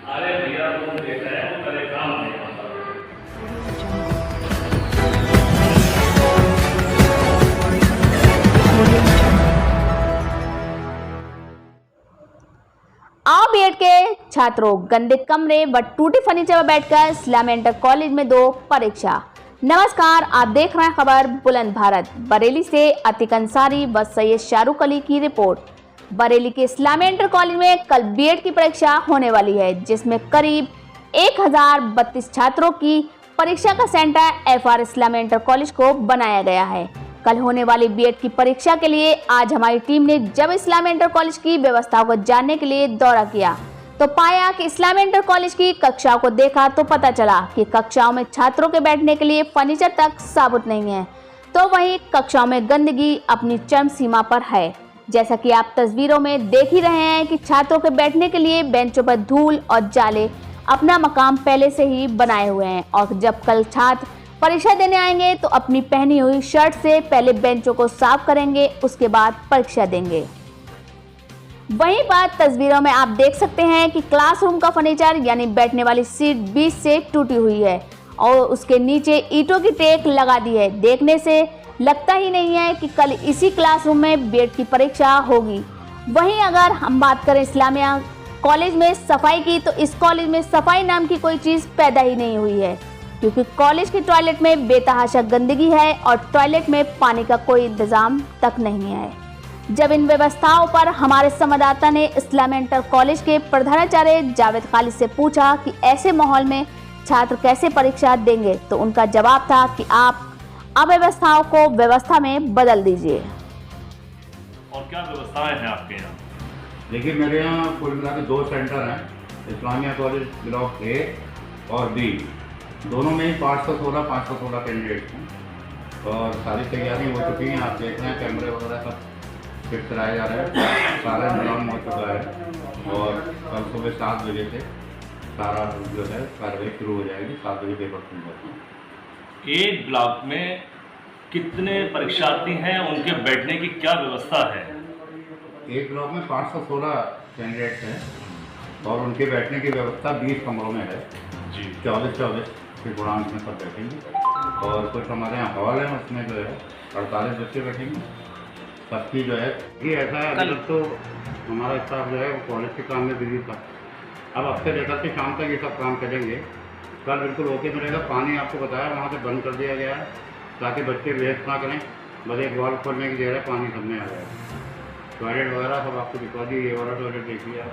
अरे भैया तुम देख रहे हो मेरे काम नहीं आता। आओ बीएड के छात्रों, गंदे कमरे व टूटे फर्नीचर में बैठकर इस्लामिया इंटर कॉलेज में दो परीक्षा। नमस्कार, आप देख रहे हैं खबर बुलंद भारत। बरेली से अतिक अंसारी व सैयद शाहरुख अली की रिपोर्ट। बरेली के इस्लामिया इंटर कॉलेज में कल बीएड की परीक्षा होने वाली है, जिसमें करीब 1032 छात्रों की परीक्षा का centre FR Islamia inter college को बनाया गया है। कल होने वाली बीएड की परीक्षा के लिए आज हमारी टीम ने जब इस्लामिया इंटर कॉलेज की व्यवस्थाओं को जानने के लिए दौरा किया तो पाया कि इस्लामिया इंटर कॉलेज की कक्षाओं को देखा तो पता चला कि कक्षाओं में छात्रों के बैठने के लिए फर्नीचर तक साबुत नहीं है, तो वहीं कक्षाओं में गंदगी अपनी चरम सीमा पर है। जैसा कि आप तस्वीरों में देख ही रहे हैं कि छात्रों के बैठने के लिए बेंचों पर धूल और जाले अपना मकाम पहले से ही बनाए हुए हैं, और जब कल छात्र परीक्षा देने आएंगे तो अपनी पहनी हुई शर्ट से पहले बेंचों को साफ करेंगे, उसके बाद परीक्षा देंगे। वहीं बात तस्वीरों में आप देख सकते हैं कि क्लासरूम का फर्नीचर यानी बैठने वाली सीट बीच से टूटी हुई है और उसके नीचे ईंटों की टेक लगा दी है। देखने से लगता ही नहीं है कि कल इसी क्लासरूम में बीएड की परीक्षा होगी। वहीं अगर हम बात करें इस्लामिया कॉलेज में सफाई की, तो इस कॉलेज में सफाई नाम की कोई चीज़ पैदा ही नहीं हुई है, क्योंकि कॉलेज के टॉयलेट में बेतहाशा गंदगी है और टॉयलेट में पानी का कोई इंतजाम तक नहीं है। जब इन व्यवस्थाओं पर हमारे संवाददाता ने इस्लामिया इंटर कॉलेज के प्रधानाचार्य जावेद खालिद से पूछा कि ऐसे माहौल में छात्र कैसे परीक्षा देंगे, तो उनका जवाब था कि आप अव्यवस्थाओं को व्यवस्था में बदल दीजिए। और क्या व्यवस्थाएं हैं आपके यहाँ? देखिए, मेरे यहाँ कुल मिला के 2 सेंटर हैं, इस्लामिया कॉलेज ब्लॉक ए और बी। दोनों में ही 516 कैंडिडेट हैं और सारी तैयारी हो चुकी हैं। आप देख रहे हैं कैमरे वगैरह सब फिट कराए जा रहे हैं, सारा इंतजाम हो चुका है और कल सुबह 7 बजे से सारा जो है कार्रवाई शुरू हो जाएगी। 7 बजे पेपर खुल जाते हैं। एक ब्लॉक में कितने परीक्षार्थी हैं, उनके बैठने की क्या व्यवस्था है? एक ब्लॉक में 516 कैंडिडेट्स हैं और उनके बैठने की व्यवस्था 20 कमरों में है जी। 24 के गुणांक में सब बैठेंगे और कुछ हमारे यहाँ हॉल है, उसमें जो है 48 बच्चे बैठेंगे। सबकी जो है कि ऐसा है, अभी तक तो हमारा स्टाफ जो है वो कॉलेज के काम में बिजी था। अब हफ्ते लेकर के शाम तक ये सब काम करेंगे। कल बिल्कुल ओके मिलेगा। पानी आपको बताया वहाँ से बंद कर दिया गया है ताकि बच्चे वेस्ट ना करें। बस एक वॉल खोलने की देर है, पानी सब में आ जाएगा। टॉयलेट वगैरह सब आपको दिखा दी, ये वाला टॉयलेट देखिए आप,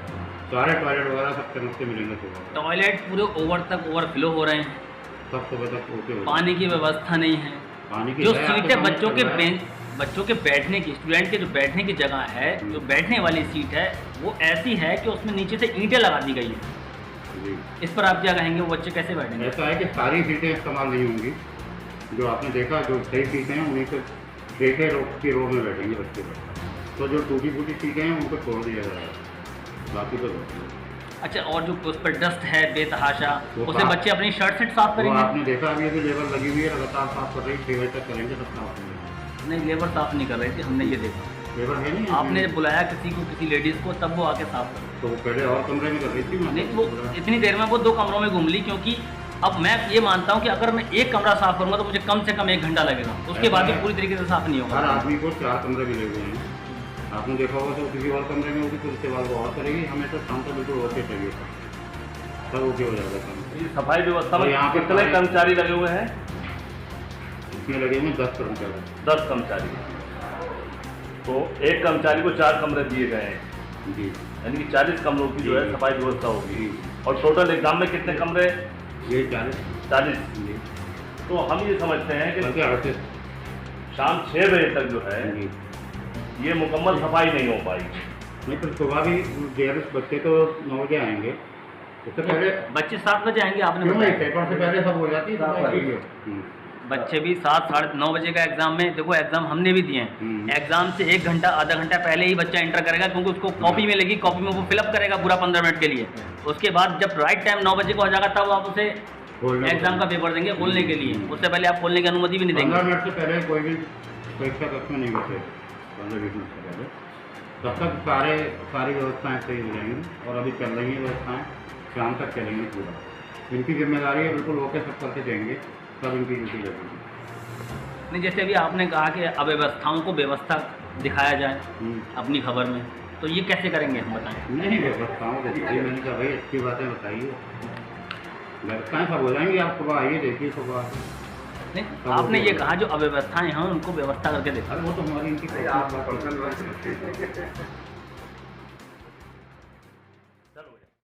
सारे टॉयलेट वगैरह सब चमकते मिलेंगे सुबह। टॉयलेट पूरे ओवरफ्लो हो रहे हैं, सब सुबह तक ओके हो। पानी की व्यवस्था नहीं है। पानी की जो सीट है बच्चों के बैठने की, स्टूडेंट के जो बैठने की जगह है, जो बैठने वाली सीट है वो ऐसी है कि उसमें नीचे से ईंटें लगा दी गई है। इस पर आप क्या कहेंगे, वो बच्चे कैसे बैठेंगे? ऐसा है कि सारी सीटें इस्तेमाल नहीं होंगी। जो आपने देखा, जो सही सीटें हैं उन्हीं से देखे की रो में बैठेंगे बच्चे। तो जो टूटी फूटी सीटें हैं उनको छोड़ दिया जाएगा, बाकी तो अच्छा, और जो उस पर डस्ट है बेतहाशा, उसे बच्चे अपनी शर्ट से साफ करेंगे? आपने देखा अभी अभी लेबर लगी हुई है, लगातार साफ कर रही है। 6 बजे तक करेंगे सब साफ करेंगे। नहीं, लेबर साफ नहीं कर रही थी, हमने ये देखा। लेबर है नहीं, आपने बुलाया किसी लेडीज़ को, तब वो आके साफ कर। तो वो पहले और कमरे में कर रही थी। नहीं, वो इतनी देर में वो 2 कमरों में घूम ली, क्योंकि अब मैं ये मानता हूँ कि अगर मैं एक कमरा साफ करूँगा तो मुझे कम से कम 1 घंटा लगेगा, उसके बाद भी पूरी तरीके से साफ नहीं होगा। हर आदमी को 4 कमरे मिले हुए हैं। आपने देखा होगा तो किसी और कमरे में होगी तो उसके बाद वो और करेगी। हमें तो शाम को बिल्कुल ओके चाहिए, सब ओके हो जाएगा काम। सफाई व्यवस्था में यहाँ कितने कर्मचारी लगे हुए हैं? इसमें लगे हुए 10 कर्मचारी। 10 कर्मचारी। तो एक कर्मचारी को 4 कमरे दिए गए हैं जी, यानी कि 40 कमरों की जो है सफाई व्यवस्था होगी। और टोटल एग्जाम में कितने कमरे? ये 40 जी। तो हम ये समझते हैं कि 38 शाम 6 बजे तक जो है ये मुकम्मल सफाई नहीं हो पाई। नहीं, तो सुबह भी बच्चे तो 9 बजे आएंगे, उससे पहले बच्चे 7 बजे आएंगे, आपने पेपर बताया। से पहले सब हो जाती है। बच्चे भी 7 साढ़े 9 बजे का एग्जाम में, देखो एग्जाम हमने भी दिए हैं, एग्जाम से 1 घंटा आधा घंटा पहले ही बच्चा एंटर करेगा, क्योंकि उसको कॉपी में लगी, कॉपी में वो फिलअप करेगा पूरा 15 मिनट के लिए। उसके बाद जब राइट टाइम 9 बजे को आ जाएगा तब आप उसे एग्जाम का पेपर देंगे खोलने के लिए। उससे पहले आप खोलने की अनुमति भी नहीं देंगे। 15 मिनट से पहले कोई भी परीक्षा कक्ष में नहीं बैठे। 15-20 मिनट से पहले। तब तक सारी व्यवस्थाएँ सही हो जाएंगी और अभी चल रही हैं व्यवस्थाएँ, शाम तक चलेंगी पूरा। इनकी जिम्मेदारी है, बिल्कुल ओके सब करके देंगे, तब इनकी ड्यूटी लगेगी। नहीं, जैसे अभी आपने कहा कि अव्यवस्थाओं को व्यवस्था दिखाया जाए अपनी खबर में, तो ये कैसे करेंगे हम बताएं? नहीं, व्यवस्थाओं को देखिए, मैंने कहा भाई अच्छी बातें बताइए, व्यवस्थाएँ सब हो जाएंगी। आप सुबह आइए, देखिए सुबह। नहीं, आपने ये कहा जो अव्यवस्थाएं हैं उनको व्यवस्था करके देखा। अरे वो तो हमारी इनकी